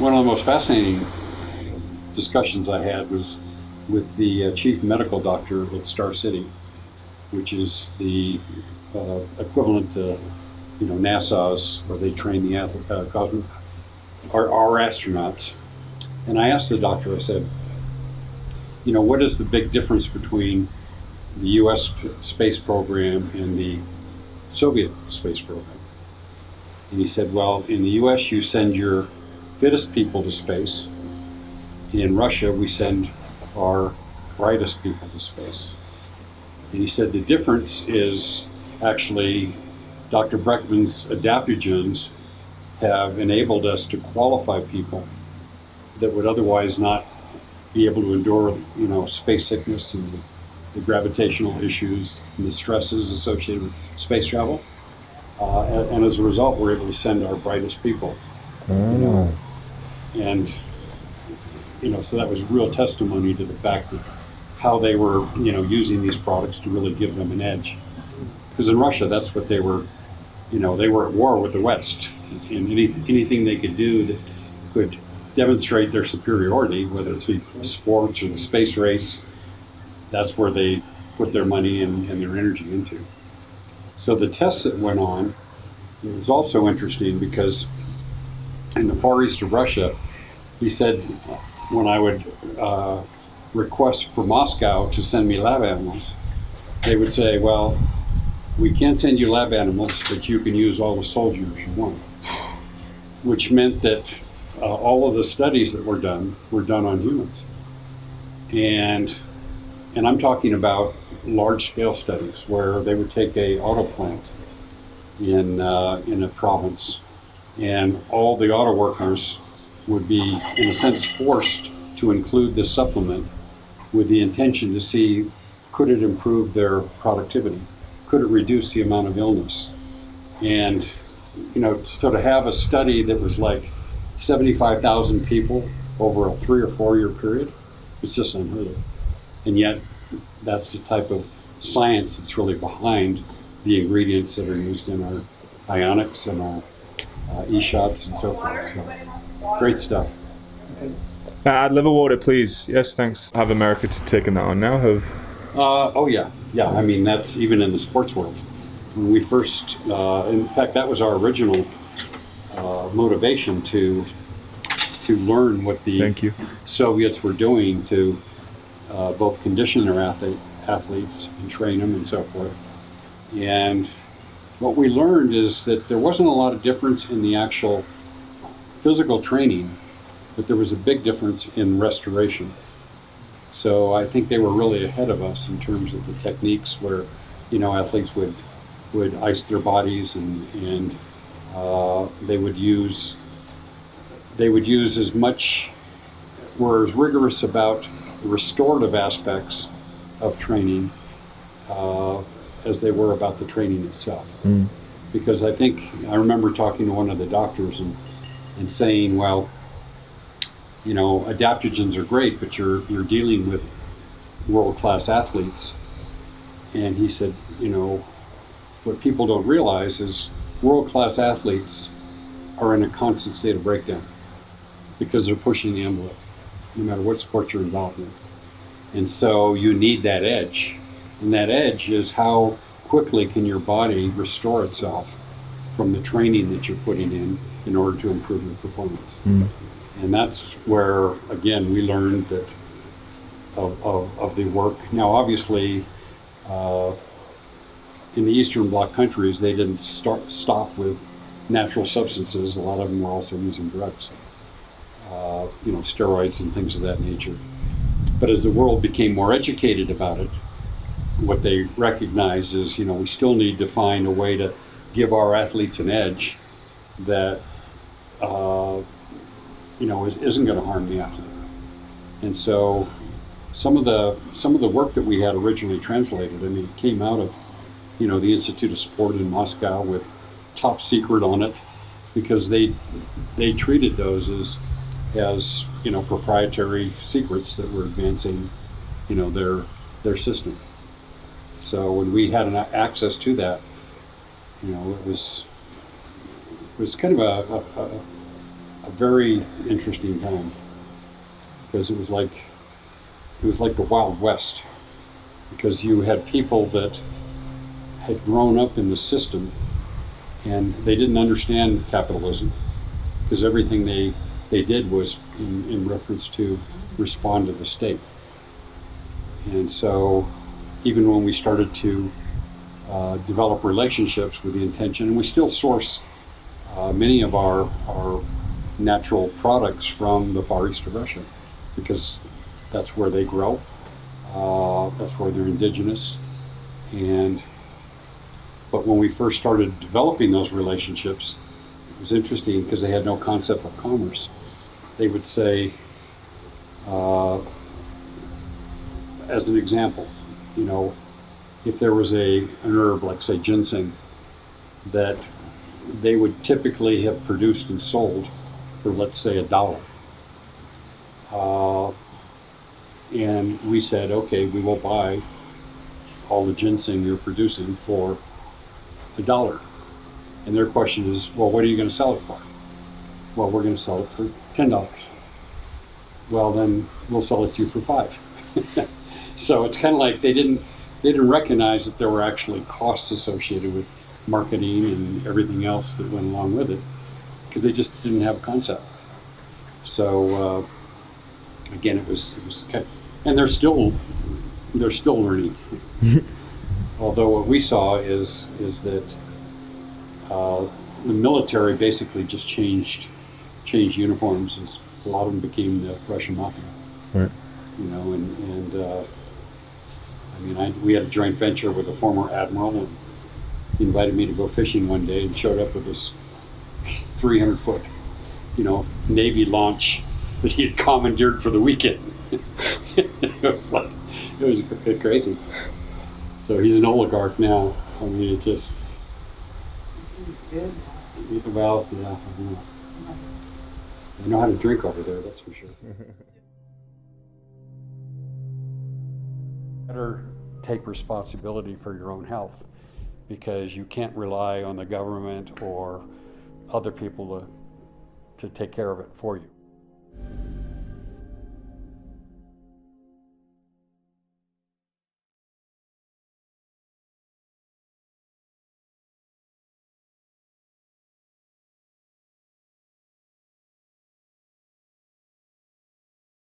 one of the most fascinating discussions I had was with the chief medical doctor at Star City, which is the equivalent to, NASA's, where they train the our astronauts. And I asked the doctor, I said, what is the big difference between the U.S. space program and the Soviet space program? And he said, well, in the U.S. you send your fittest people to space. In Russia, we send our brightest people to space. And he said the difference is actually Dr. Breckman's adaptogens have enabled us to qualify people that would otherwise not be able to endure, space sickness and the gravitational issues and the stresses associated with space travel. And as a result, we're able to send our brightest people. And so that was real testimony to the fact that how they were, using these products to really give them an edge. Because in Russia, that's what they were, they were at war with the West. And anything they could do that could demonstrate their superiority, whether it be sports or the space race, that's where they put their money and their energy into. So the tests that went on, it was also interesting because in the far east of Russia, he said when I would request for Moscow to send me lab animals, they would say, well, we can't send you lab animals, but you can use all the soldiers you want. Which meant that all of the studies that were done on humans. And I'm talking about large-scale studies where they would take a auto plant in a province, and all the auto workers would be, in a sense, forced to include this supplement with the intention to see, could it improve their productivity? Could it reduce the amount of illness? And, so to have a study that was like 75,000 people over a 3 or 4 year period is just unheard of. And yet, that's the type of science that's really behind the ingredients that are used in our Ionix and our e-shots and so forth. So, great stuff. Add liver water, please. Yes, thanks. Have America taken that on now? Oh yeah. I mean, that's even in the sports world. When we first, in fact, that was our original motivation to learn what the Soviets were doing to both condition their athletes and train them and so forth. And what we learned is that there wasn't a lot of difference in the actual physical training, but there was a big difference in restoration. So I think they were really ahead of us in terms of the techniques where, athletes would ice their bodies and they would use as much, were as rigorous about the restorative aspects of training as they were about the training itself. Because I remember talking to one of the doctors and saying, well, adaptogens are great, but you're dealing with world-class athletes. And he said, what people don't realize is world-class athletes are in a constant state of breakdown because they're pushing the envelope, no matter what sport you're involved in. And so you need that edge. And that edge is how quickly can your body restore itself from the training that you're putting in order to improve your performance. And that's where, again, we learned that of the work. Now, obviously, in the Eastern Bloc countries, they didn't stop with natural substances. A lot of them were also using drugs, steroids and things of that nature. But as the world became more educated about it, what they recognized is, we still need to find a way to give our athletes an edge that isn't going to harm the athlete. And so some of the work that we had originally translated, it came out of the Institute of Sport in Moscow with top secret on it, because they treated those as proprietary secrets that were advancing their system. So when we had access to that, it was kind of a very interesting time, because it was like the Wild West, because you had people that had grown up in the system and they didn't understand capitalism, because everything they did was in reference to respond to the state. And so even when we started to develop relationships with the intention, and we still source many of our natural products from the far east of Russia, because that's where they grow, that's where they're indigenous. But when we first started developing those relationships, it was interesting because they had no concept of commerce. They would say, as an example, if there was an herb like, say, ginseng, that they would typically have produced and sold for, let's say, $1. And we said, okay, we will buy all the ginseng you're producing for $1. And their question is, well, what are you going to sell it for? Well, we're going to sell it for $10. Well, then we'll sell it to you for $5. So it's kind of like they didn't recognize that there were actually costs associated with marketing and everything else that went along with it, because they just didn't have a concept. So again, it was kind of, and they're still learning. Although what we saw is that the military basically just changed uniforms, as a lot of them became the Russian mafia. Right. We had a joint venture with a former admiral, and he invited me to go fishing one day and showed up with this 300-foot, Navy launch that he had commandeered for the weekend. It was a bit crazy. So he's an oligarch now. I mean, it just. Good. Well, yeah. They know how to drink over there, that's for sure. Better take responsibility for your own health, because you can't rely on the government or other people to take care of it for you.